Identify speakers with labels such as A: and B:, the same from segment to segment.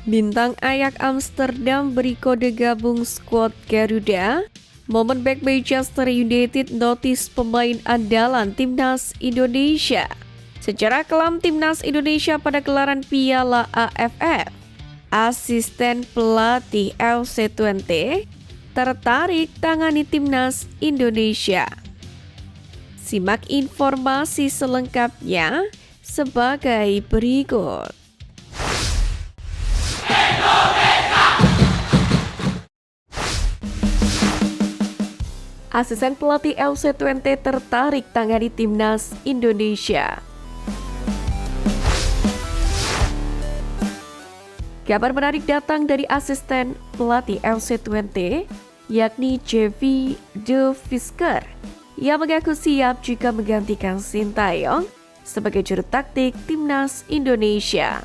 A: Bintang Ajax Amsterdam beri kode gabung skuad Garuda. Momen back Manchester United notis pemain andalan timnas Indonesia. Sejarah kelam timnas Indonesia pada gelaran Piala AFF. Asisten pelatih LC20 tertarik tangani timnas Indonesia. Simak informasi selengkapnya sebagai berikut. Asisten pelatih LC20 tertarik tangani timnas Indonesia. Kabar menarik datang dari asisten pelatih LC20, yakni Jeffy De Visker, yang mengaku siap jika menggantikan Sintayong sebagai juru taktik timnas Indonesia.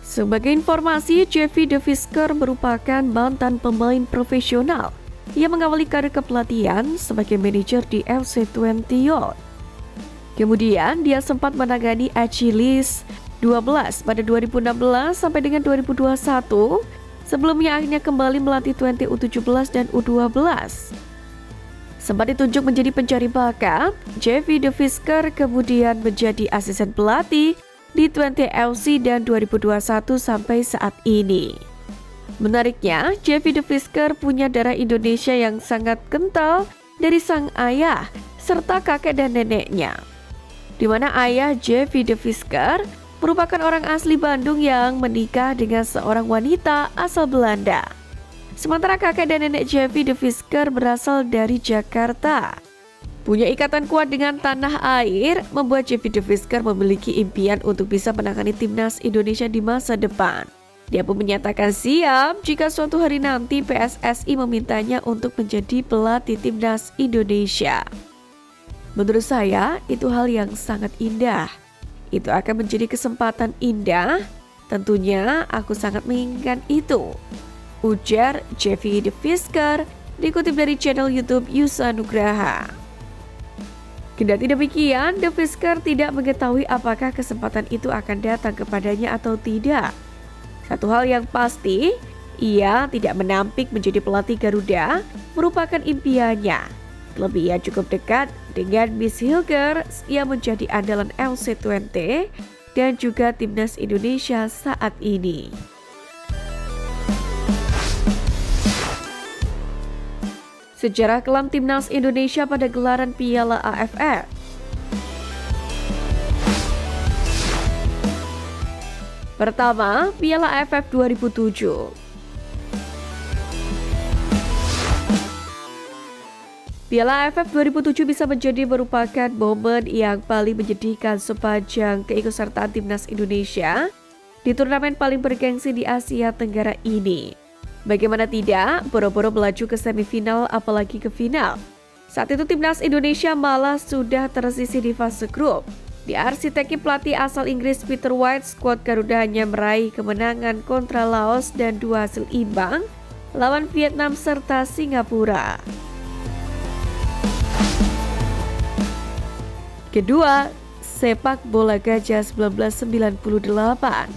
A: Sebagai informasi, Jeffy De Visker merupakan mantan pemain profesional yang mengawali karir kepelatihan sebagai manajer di LC20 Youth. Kemudian dia sempat menangani Achilles 12 pada 2016 sampai dengan 2021. Sebelumnya akhirnya kembali melatih 20 U17 dan U12. Sempat ditunjuk menjadi pencari bakat, Jeffy De Visker kemudian menjadi asisten pelatih di 20 LC dan 2021 sampai saat ini. Menariknya, Jeffy De Visker punya darah Indonesia yang sangat kental dari sang ayah serta kakek dan neneknya, di mana ayah Jeffy De Visker merupakan orang asli Bandung yang menikah dengan seorang wanita asal Belanda. Sementara kakek dan nenek Jeffy De Visker berasal dari Jakarta. Punya ikatan kuat dengan tanah air membuat Jeffy De Visker memiliki impian untuk bisa menangani timnas Indonesia di masa depan. Dia pun menyatakan siap jika suatu hari nanti PSSI memintanya untuk menjadi pelatih timnas Indonesia. Menurut saya, itu hal yang sangat indah. Itu akan menjadi kesempatan indah. Tentunya aku sangat menginginkan itu, ujar Jeffy De Visker, dikutip dari channel YouTube Yusa Nugraha. Kendati demikian, De Visker tidak mengetahui apakah kesempatan itu akan datang kepadanya atau tidak. Satu hal yang pasti, ia tidak menampik menjadi pelatih Garuda merupakan impiannya. Terlebih ia cukup dekat dengan Miss Hilger yang menjadi andalan LC20 dan juga timnas Indonesia saat ini. Sejarah kelam timnas Indonesia pada gelaran Piala AFF. Pertama, Piala AFF 2007. Piala AFF 2007 bisa menjadi merupakan momen yang paling menyedihkan sepanjang keikutsertaan timnas Indonesia di turnamen paling bergengsi di Asia Tenggara ini. Bagaimana tidak, boro-boro melaju ke semifinal apalagi ke final. Saat itu timnas Indonesia malah sudah tersisih di fase grup. Di arsiteki pelatih asal Inggris Peter White, skuad Garuda hanya meraih kemenangan kontra Laos dan 2 hasil imbang lawan Vietnam serta Singapura. Kedua, sepak bola gajah 1998.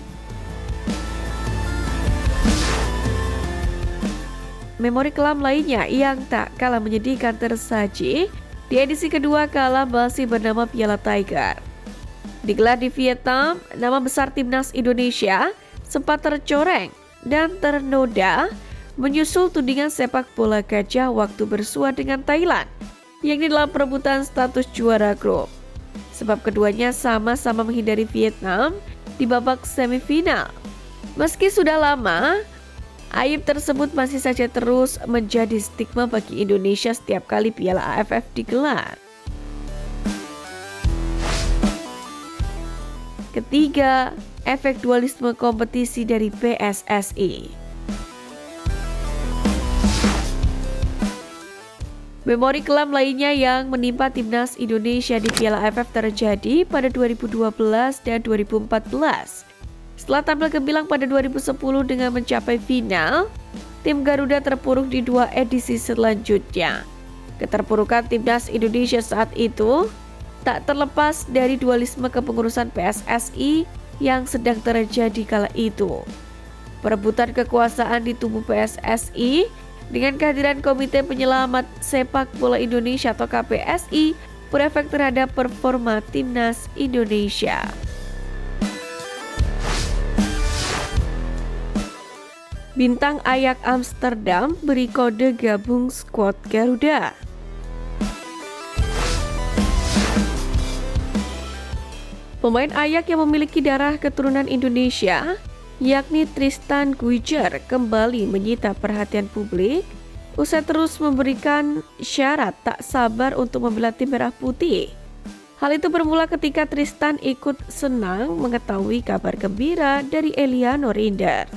A: Memori kelam lainnya yang tak kalah menyedihkan tersaji di edisi kedua kala masih bernama Piala Tiger. Digelar di Vietnam, nama besar timnas Indonesia sempat tercoreng dan ternoda menyusul tudingan sepak bola gajah waktu bersua dengan Thailand, yakni dalam perebutan status juara grup. Sebab keduanya sama-sama menghindari Vietnam di babak semifinal. Meski sudah lama, aib tersebut masih saja terus menjadi stigma bagi Indonesia setiap kali Piala AFF digelar. Ketiga, efek dualisme kompetisi dari PSSI. Memori kelam lainnya yang menimpa timnas Indonesia di Piala AFF terjadi pada 2012 dan 2014. Setelah tampil gemilang pada 2010 dengan mencapai final, tim Garuda terpuruk di 2 edisi selanjutnya. Keterpurukan timnas Indonesia saat itu tak terlepas dari dualisme kepengurusan PSSI yang sedang terjadi kala itu. perebutan kekuasaan di tubuh PSSI dengan kehadiran Komite Penyelamat Sepak Bola Indonesia atau KPSI berefek terhadap performa timnas Indonesia. Bintang Ajax Amsterdam beri kode gabung skuad Garuda. Pemain Ajax yang memiliki darah keturunan Indonesia, yakni Tristan Guijer, kembali menyita perhatian publik usai terus memberikan syarat tak sabar untuk membela tim merah putih. Hal itu bermula ketika Tristan ikut senang mengetahui kabar gembira dari Eliano Reinders.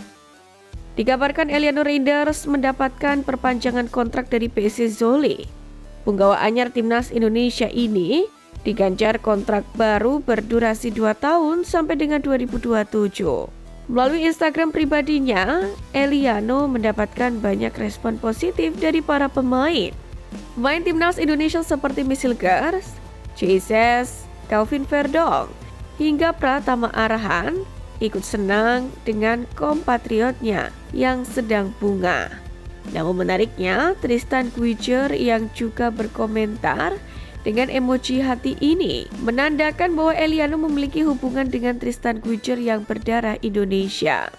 A: Dikabarkan Eliano Reinders mendapatkan perpanjangan kontrak dari PSSI Zwolle. Punggawa anyar timnas Indonesia ini diganjar kontrak baru berdurasi 2 tahun sampai dengan 2027. Melalui Instagram pribadinya, Eliano mendapatkan banyak respon positif dari para pemain. Pemain timnas Indonesia seperti Michel Gers, Jesus, Calvin Verdong, hingga Pratama Arhan ikut senang dengan kompatriotnya yang sedang bunga. Namun menariknya, Tristan Guijer yang juga berkomentar dengan emoji hati ini menandakan bahwa Eliano memiliki hubungan dengan Tristan Guijer yang berdarah Indonesia.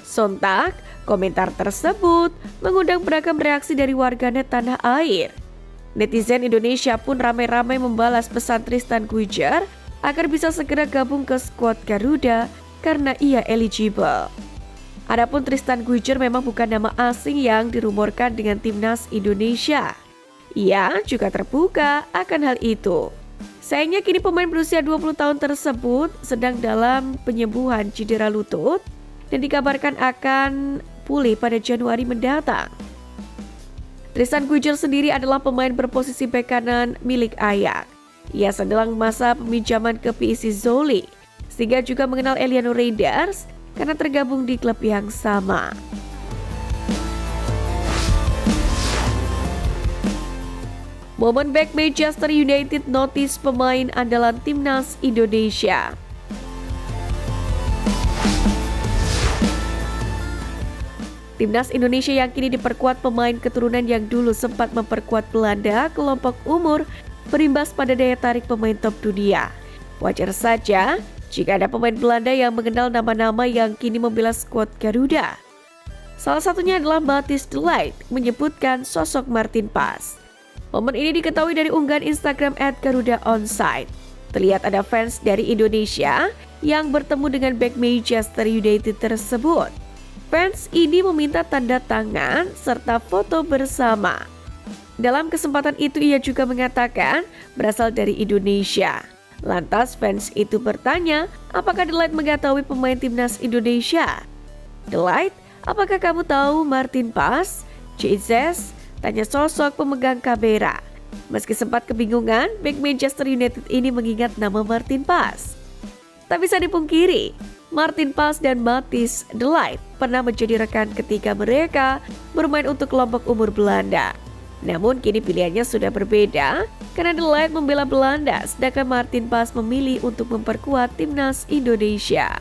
A: Sontak, komentar tersebut mengundang beragam reaksi dari warganet tanah air. Netizen Indonesia pun ramai-ramai membalas pesan Tristan Guijer agar bisa segera gabung ke skuad Garuda karena ia eligible. Adapun Tristan Guijer memang bukan nama asing yang dirumorkan dengan timnas Indonesia. Ia juga terbuka akan hal itu. Sayangnya kini pemain berusia 20 tahun tersebut sedang dalam penyembuhan cedera lutut dan dikabarkan akan pulih pada Januari mendatang. Tristan Guijer sendiri adalah pemain berposisi bek kanan milik Ajax. Ia sedang masa peminjaman ke PSSI Zwolle, sehingga juga mengenal Eliano Reinders karena tergabung di klub yang sama. Momen back Manchester United notice pemain andalan timnas Indonesia. Timnas Indonesia yang kini diperkuat pemain keturunan yang dulu sempat memperkuat Belanda kelompok umur berimbas pada daya tarik pemain top dunia. Wajar saja jika ada pemain Belanda yang mengenal nama-nama yang kini membela skuad Garuda. Salah satunya adalah Matthijs de Ligt menyebutkan sosok Martin Pas. Momen ini diketahui dari unggahan Instagram @GarudaOnside. Terlihat ada fans dari Indonesia yang bertemu dengan bek Manchester United tersebut. Fans ini meminta tanda tangan serta foto bersama. Dalam kesempatan itu ia juga mengatakan berasal dari Indonesia. Lantas fans itu bertanya, apakah de Ligt mengetahui pemain timnas Indonesia? De Ligt, apakah kamu tahu Martin Pas? Jesus, tanya sosok pemegang kamera. Meski sempat kebingungan, bek Manchester United ini mengingat nama Martin Pas. Tak bisa dipungkiri, Martin Pas dan Matthijs de Ligt pernah menjadi rekan ketika mereka bermain untuk kelompok umur Belanda. Namun kini pilihannya sudah berbeda karena de Ligt membela Belanda sedangkan Martin Pas memilih untuk memperkuat timnas Indonesia.